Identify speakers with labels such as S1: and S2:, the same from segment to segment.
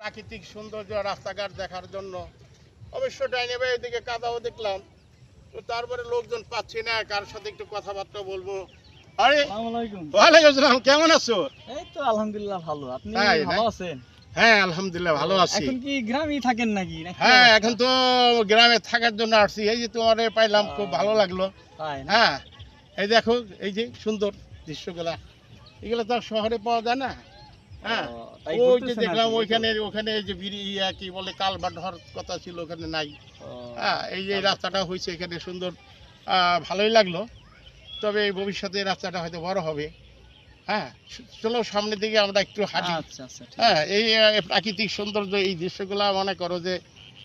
S1: প্রাকৃতিক সৌন্দর্য রাস্তাঘাট দেখার জন্য অবশ্য ডাইনে ভাই এদিকে কাদাও দেখলাম, তো তারপরে লোকজন পাচ্ছি না, কার সাথে একটু কথাবার্তা বলবো। আরে ওয়ালাইকুম আসসালাম, কেমন আছো?
S2: এই তো আলহামদুলিল্লাহ ভালো। আপনি ভালো আছেন?
S1: হ্যাঁ আলহামদুলিল্লাহ ভালো আছি।
S2: এখন কি গ্রামেই থাকেন নাকি?
S1: হ্যাঁ এখন তো গ্রামে থাকার জন্য আসছি। এই যে তোমারে পাইলাম, খুব ভালো লাগলো। হ্যাঁ এই দেখো, এই যে সুন্দর দৃশ্যগুলা, এগুলো তো শহরে পাওয়া যায় না। হ্যাঁ ওই যে দেখলাম ওখানে যে কি বলে কালভার্ট হওয়ার কথা ছিল, ওখানে নাই। হ্যাঁ এই যে রাস্তাটা হয়েছে এখানে সুন্দর, ভালোই লাগলো। তবে ভবিষ্যতে রাস্তাটা হয়তো বড় হবে। হ্যাঁ চলো সামনের দিকে আমরা একটু হাঁটি। হ্যাঁ এই প্রাকৃতিক সৌন্দর্য, এই দৃশ্যগুলা মনে করো যে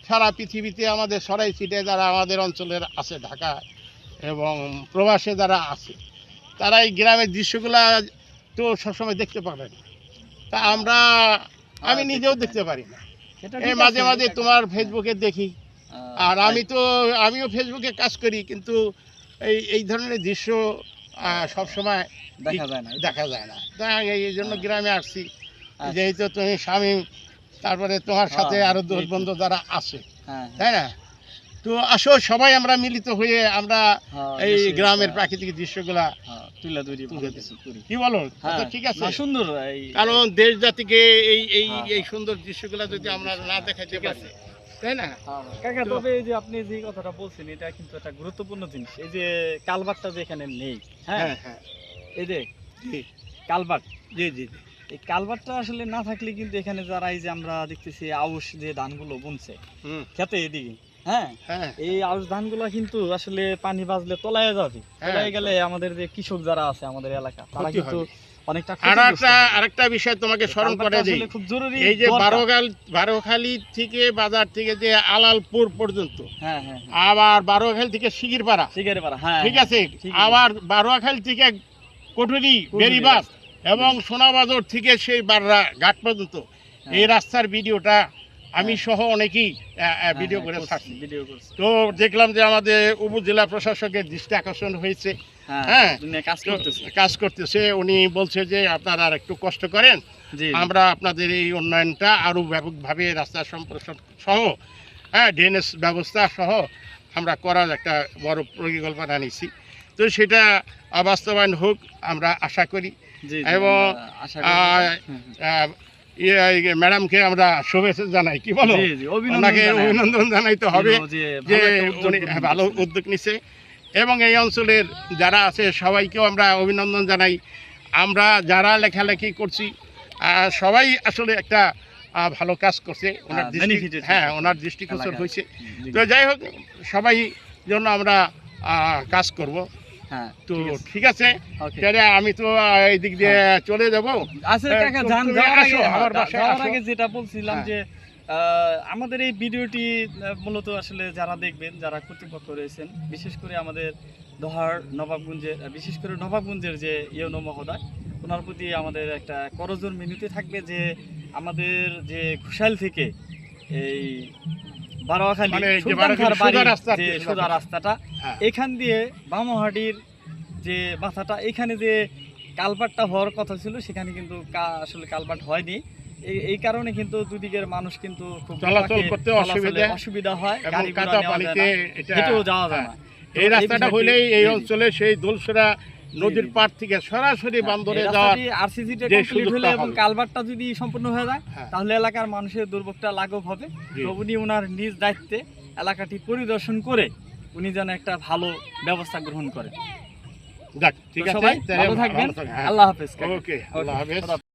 S1: সারা পৃথিবীতে আমাদের সরাই সিটে যারা আমাদের অঞ্চলের আছে, ঢাকা এবং প্রবাসে যারা আছে, তারা এই গ্রামের দৃশ্যগুলা তো সবসময় দেখতে পাবে না। তা আমি নিজেও দেখতে পারি না। এই মাঝে মাঝে তোমার ফেসবুকে দেখি, আর আমিও ফেসবুকে কাজ করি, কিন্তু এই ধরনের দৃশ্য সবসময় দেখা যায় না। তাই এই জন্য গ্রামে আসছি, যেহেতু তুমি স্বামী, তারপরে তোমার সাথে আরো দোষ বন্ধু যারা আছে, তাই না? তো আসো সবাই আমরা মিলিত হয়ে আমরা এই গ্রামের প্রাকৃতিক দৃশ্যগুলা কি বলো? ঠিক আছে,
S2: সুন্দর।
S1: কারণ দেশ জাতিকে এই সুন্দর দৃশ্যগুলা যদি আমরা না দেখাইতে পারি, তাই না
S2: কাকা? তবে এই যে আপনি যে কথাটা বলছেন, এটা কিন্তু একটা গুরুত্বপূর্ণ জিনিস। এই যে কালভার্টটা যে এখানে নেই, হ্যাঁ এই যে কালভার্ট,
S1: জি জি,
S2: এই কালভার্টটা আসলে না থাকলে কিন্তু এখানে যারা এই যে আমরা দেখতেছি আউশ যে ধানগুলো বুনছে খেতে এদিকে, হ্যাঁ এই আউশ ধানগুলো কিন্তু আসলে পানি বাজলে তলায় যাবে। তলায় গেলে আমাদের যে কৃষক যারা আছে আমাদের এলাকা, তারা কিন্তু অনেকটা।
S1: আরেকটা বিষয় তোমাকে স্মরণ করে দিই,
S2: খুব জরুরি।
S1: এই যে বারোখালী থেকে বাজার থেকে যে আলালপুর পর্যন্ত, আবার বারোখালী থেকে শিগিরপাড়া, ঠিক আছে, আবার বারোখালী থেকে কটুরি বেরিবাস এবং সোনাবাজার থেকে সেই বাররা ঘাট পর্যন্ত এই রাস্তার ভিডিওটা আমি সহ অনেকেই ভিডিও করে থাকি। তো দেখলাম যে আমাদের উপজেলা প্রশাসকের দৃষ্টি আকর্ষণ হয়েছে, হ্যাঁ কাজ করতেছে। উনি বলছে যে আপনারা আর একটু কষ্ট করেন, আমরা আপনাদের এই উন্নয়নটা আরো ব্যাপকভাবে রাস্তা সম্প্রসারণ সহ, ড্রেনেজ ব্যবস্থা সহ আমরা করার একটা বড় পরিকল্পনা নিচ্ছি। তো সেটা বাস্তবায়ন হোক আমরা আশা করি, এবং ম্যাডামকে আমরা শুভেচ্ছা জানাই, কি বলো? ওনাকে অভিনন্দন জানাইতে হবে যে উনি ভালো উদ্যোগ নিচ্ছে, এবং এই অঞ্চলের যারা আছে সবাইকেও আমরা অভিনন্দন জানাই। আমরা যারা লেখালেখি করছি সবাই আসলে একটা ভালো কাজ করছে, ওনার দৃষ্টিগোচর হয়েছে। তো যাই হোক, সবাই জন্য আমরা কাজ করব। তো ঠিক আছে, আমি তো এই দিক দিয়ে চলে যাবো।
S2: যেটা বলছিলাম যে আমাদের এই ভিডিওটি মূলত আসলে যারা দেখবেন, যারা কর্তৃপক্ষ রয়েছেন, বিশেষ করে আমাদের দহার নবাবগঞ্জের, বিশেষ করে নবাবগঞ্জের যে ইউনো মহোদয়, ওনার প্রতি আমাদের একটা করজোর মিনতি থাকবে যে আমাদের যে ঘোষাল থেকে এই বারোয়াখালী সোজা রাস্তাটা, এখান দিয়ে বামহাটির যে মাথাটা, এখানে যে কালভার্টটা হওয়ার কথা ছিল, সেখানে কিন্তু আসলে কালভার্ট হয়নি। এই কারণে কিন্তু দুদিকের মানুষ কিন্তু খুব
S1: চলাচল করতে
S2: অসুবিধা হয়,
S1: হেঁটেও যাওয়া যায় না। এই রাস্তাটা হইলেই এই অঞ্চলে সেই দোলসরা নদীর পাড় থেকে সরাসরি বান্দরে যাওয়ার
S2: আরসিসিটা কমপ্লিট হলে এবং কালভার্টটা যদি সম্পূর্ণ হয়ে যায়, তাহলে এলাকার মানুষের দুর্ভোগটা লাঘব হবে। তো উনি ওনার নিজ দায়িত্বে এলাকাটি পরিদর্শন করে উনি যেন একটা ভালো ব্যবস্থা গ্রহণ করেন।
S1: ঠিক আছে,
S2: সবাই ভালো থাকবেন। আল্লাহ হাফেজ।
S1: ওকে, আল্লাহ হাফেজ।